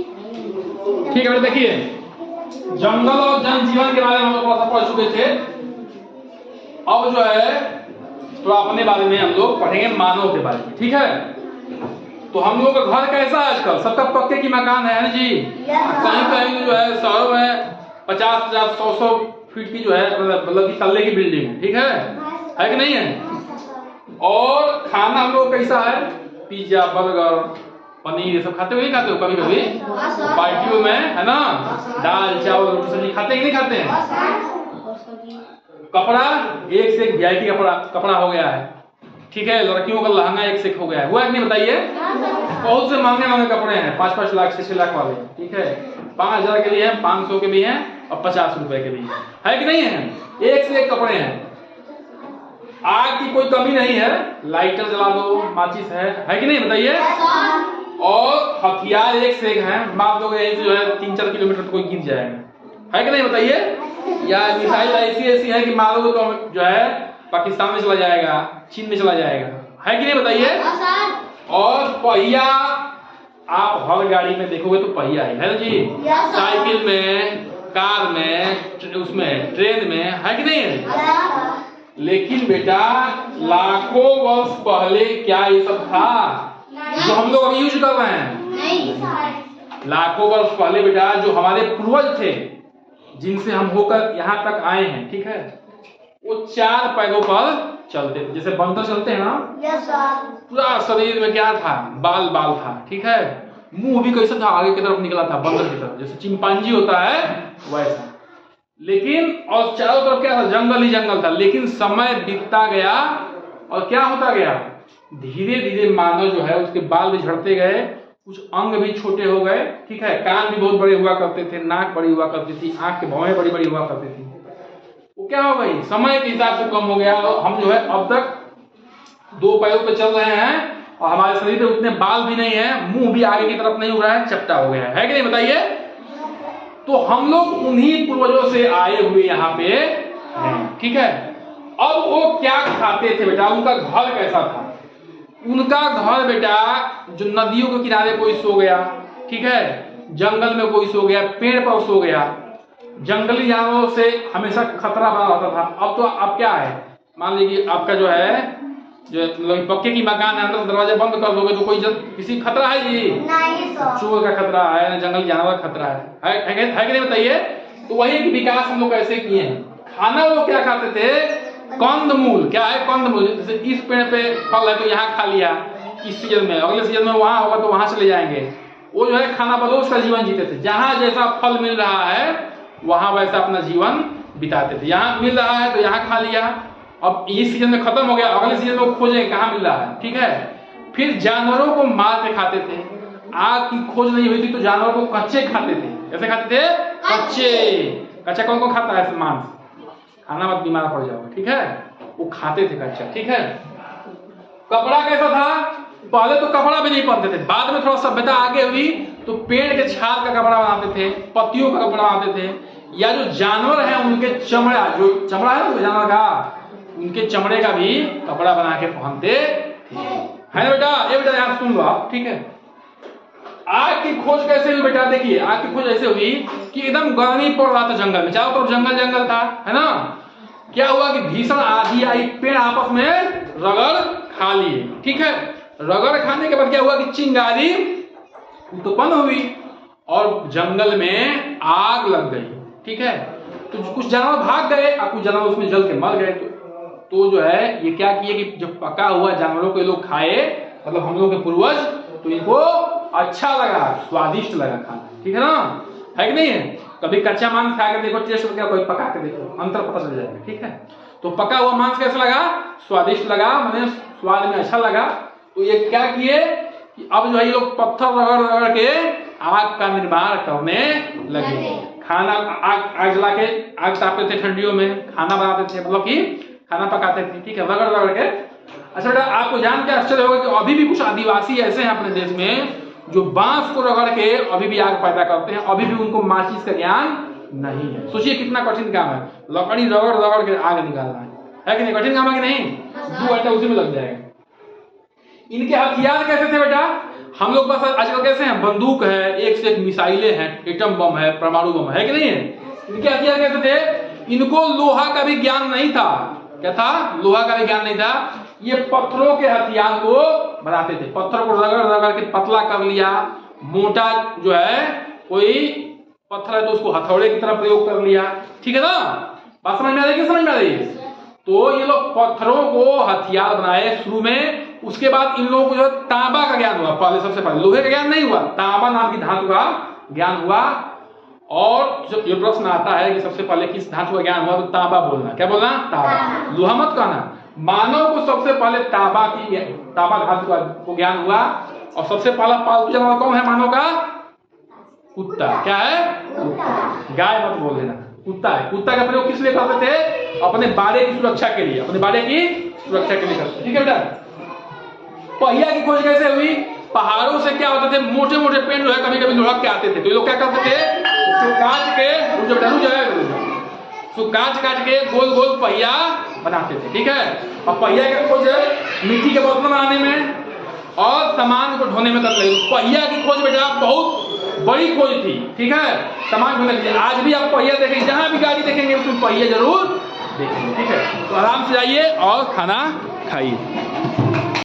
ठीक है बेटा, देखिए जंगल और जनजीवन के बारे में हम लोग थोड़ा सा पढ़ चुके थे। अब जो है तो अपने बारे में हम लोग पढ़ेंगे, मानव के बारे में। ठीक है, तो हम लोग का घर कैसा है आजकल? सबका पक्के की मकान है ना जी। कहीं कहीं जो है शहरों में 50-50, 100-100 फीट की जो है मतलब की तल्ले की बिल्डिंग है। ठीक है कि नहीं है? और खाना हम लोग कैसा है? पिज्जा, बर्गर, पनीर, ये सब खाते हो नहीं खाते हो? कभी कभी पार्टियों में है ना, दाल चावल रोटी सब्जी खाते हैं नहीं खाते हैं? कपड़ा एक से एक वीआईपी कपड़ा हो गया है। ठीक है, लड़कियों का लहंगा एक से एक हो गया है। हुआ कि नहीं बताइए? बहुत से महंगे महंगे कपड़े हैं, 5-5 लाख 6-6 लाख वाले। ठीक है, 5,000 के भी है, 500 के भी हैं और 50 रुपए के भी है कि नहीं है? एक से एक कपड़े हैं। आग की कोई कमी नहीं है, लाइटर जला दो, माचिस है कि नहीं बताइए? और हथियार एक से एक हैं। मान लो यहीं से जो है 3-4 किलोमीटर कोई गिर जाएगा, है कि नहीं बताइए? या मिसाइल ऐसी है कि मारोगे तो जो है पाकिस्तान में चला जाएगा, चीन में चला जाएगा, है कि नहीं बताइए? और पहिया, आप हर गाड़ी में देखोगे तो पहिया है ना जी। साइकिल में, कार में, उसमें ट्रेन में, है कि नहीं है? लेकिन बेटा लाखों वर्ष पहले क्या ये सब था जो हम लोग अभी यूज कर रहे हैं? लाखों वर्ष पहले बेटा जो हमारे पूर्वज थे, जिनसे हम होकर यहाँ तक आए हैं, ठीक है, वो 4 पैरों पर चलते थे। जैसे बंदर चलते हैं ना, पूरा शरीर में क्या था? बाल था। ठीक है, मुंह भी कैसा था? आगे की तरफ निकला था, बंदर की तरफ, जैसे चिंपांजी होता है वैसा। लेकिन और चारों तरफ क्या था? जंगल ही जंगल था। लेकिन समय बीतता गया और क्या होता गया? धीरे धीरे मानव जो है उसके बाल भी झड़ते गए, कुछ अंग भी छोटे हो गए। ठीक है, कान भी बहुत बड़े हुआ करते थे, नाक बड़ी हुआ करती थी, आंख के भौहें बड़ी बड़ी हुआ करती थी। वो क्या हो गई? समय के हिसाब से कम हो गया। और हम जो है अब तक 2 पैरों पे चल रहे हैं और हमारे शरीर में उतने बाल भी नहीं है, मुंह भी आगे की तरफ नहीं हो रहा है, चपटा हो गया है कि नहीं बताइए? तो हम लोग उन्हीं पूर्वजों से आए हुए यहाँ पे हैं। ठीक है, अब वो क्या खाते थे बेटा? उनका घर कैसा था? उनका घर बेटा जो नदियों के किनारे कोई सो गया, ठीक है, जंगल में कोई सो गया, पेड़ पर सो गया, जंगली जानवरों से हमेशा खतरा बना रहता था। अब तो अब क्या है? मान लीजिए आपका जो है जो मतलब पक्के की मकान है, अंदर दरवाजा बंद कर दोगे तो कोई किसी खतरा है जी? नहीं सर। चोर का खतरा है, जंगली जानवर का खतरा है कि नहीं बताइए? तो वही विकास हम लोग ऐसे किए हैं। खाना वो क्या खाते थे? कंदमूल। क्या है कंदमूल? जैसे इस पेड़ पे फल है तो यहाँ खा लिया इस सीजन में, अगले सीजन में वहां होगा तो वहां चले जाएंगे। वो जो है खाना बदोश का जीवन जीते थे। जहां जैसा फल मिल रहा है वहां वैसा अपना जीवन बिताते थे। यहाँ मिल रहा है तो यहाँ खा लिया, अब इस सीजन में खत्म हो गया, अगले सीजन में खोजेंगे कहाँ मिल रहा है। ठीक है, फिर जानवरों को मार के खाते थे। आग की खोज नहीं हुई थी तो जानवर को कच्चे खाते थे। कैसे खाते थे? कच्चे। कच्चा कौन कौन खाता है? मांस खाना मत, बीमार पड़ जाओगे। ठीक है, वो खाते थे कच्चा। ठीक है, कपड़ा कैसा था? पहले तो कपड़ा भी नहीं पहनते थे, बाद में थोड़ा सभ्यता आगे हुई तो पेड़ के छाल का कपड़ा बनाते थे, पत्तियों का कपड़ा बनाते थे, या जो जानवर है उनके चमड़ा, जो चमड़ा है ना जानवर का, उनके चमड़े का भी कपड़ा बना के पहनते थे। है ना बेटा? ये बेटा यहाँ सुन लो आप। ठीक है, आग की खोज कैसे हुई बेटा? देखिए आग की खोज ऐसे हुई कि एकदम गर्मी पड़ रहा था जंगल में, चारों तरफ जंगल जंगल था, है ना। क्या हुआ कि भीषण आंधी आई, पेड़ आपस में रगड़ खा लिए। ठीक है, रगड़ खाने के बाद क्या हुआ कि चिंगारी उत्पन्न हुई और जंगल में आग लग गई। ठीक है, तो कुछ जानवर भाग गए और कुछ जानवर उसमें जल के मर गए। तो जो है ये क्या किए कि जब पका हुआ जानवरों को लोग खाए, मतलब हम लोग के पूर्वज, तो इनको अच्छा लगा, स्वादिष्ट लगा खाना। ठीक है ना, है कि नहीं है? कभी कच्चा मांस खा के देखो, टेस्ट करके, कोई पका के देखो, अंतर पता चल जाएगा। ठीक है, तो पका हुआ मांस कैसा लगा? स्वादिष्ट लगा, मतलब स्वाद में अच्छा लगा। तो ये क्या किए कि अब जो है ये लोग पत्थर रगड़ रगड़ के आग का निर्माण करने लगे। खाना आग जला के आग तापते थे, ठंडियों में खाना बनाते थे, मतलब कि खाना पकाते थे। ठीक है, रगड़ रगड़ के। अच्छा बेटा, आपको जान के आश्चर्य होगा कि अभी भी कुछ आदिवासी ऐसे हैं अपने देश में जो बांस को रगड़ के अभी भी आग पैदा करते हैं। अभी भी उनको माचिस का ज्ञान नहीं है। सोचिए कितना कठिन काम है, लकड़ी रगड़ रगड़ के आग निकालना है कि नहीं? कठिन काम है कि नहीं? 2 घंटा उसी में लग जाएगा। इनके हथियार कैसे थे बेटा? हम लोग बस आजकल कैसे हैं, बंदूक है, एक से एक मिसाइलें हैं, एटम बम है, परमाणु बम है कि नहीं है। इनके हथियार कैसे थे, इनको लोहा का भी ज्ञान नहीं था। क्या था, लोहा का भी ज्ञान नहीं था। ये पत्थरों के हथियार को बनाते थे, पत्थर को रगड़ रगड़ के पतला कर लिया, मोटा जो है कोई पत्थर है तो उसको हथौड़े की तरह प्रयोग कर लिया। ठीक है ना, बात समझ में आ रही है, समझ में आ रही है। तो ये लोग पत्थरों को हथियार बनाए शुरू में, उसके बाद इन लोगों को जो तांबा का ज्ञान हुआ। पहले सबसे पहले लोहे का ज्ञान नहीं हुआ, तांबा नाम की धातु का ज्ञान हुआ। और जब ये प्रश्न आता है कि सबसे पहले किस धातु का ज्ञान हुआ, तो तांबा बोलना। क्या बोलना, तांबा, लोहा मत कहना। मानव को सबसे पहले तांबा धातु का ज्ञान हुआ। और सबसे पहला पालतू जानवर कौन है मानव का, कुत्ता। क्या है, कुत्ता, गाय मत बोल देना, कुत्ता है। कुत्ता का प्रयोग किस लिए करते थे, अपने बाड़े की सुरक्षा के लिए, अपने बाड़े की सुरक्षा के लिए करते। ठीक है बेटा। पहिया की खोज कैसे हुई, पहाड़ों से क्या होते थे, मोटे मोटे पेड़ जो है कभी कभी लुढ़क के आते थे, तो ये लोग क्या करते थे, उसको काट के गोल गोल पहिया बनाते थे। ठीक है। और पहिया की खोज मिट्टी के बर्तन बनाने में और सामान को ढोने में करते थे। पहिया की खोज बेटा बहुत बड़ी खोज थी। ठीक है, सामान ढोने के लिए। आज भी आप पहिया देखेंगे, जहां भी गाड़ी देखेंगे उसमें पहिया जरूर देखेंगे। ठीक है, तो आराम से जाइए और खाना खाइए।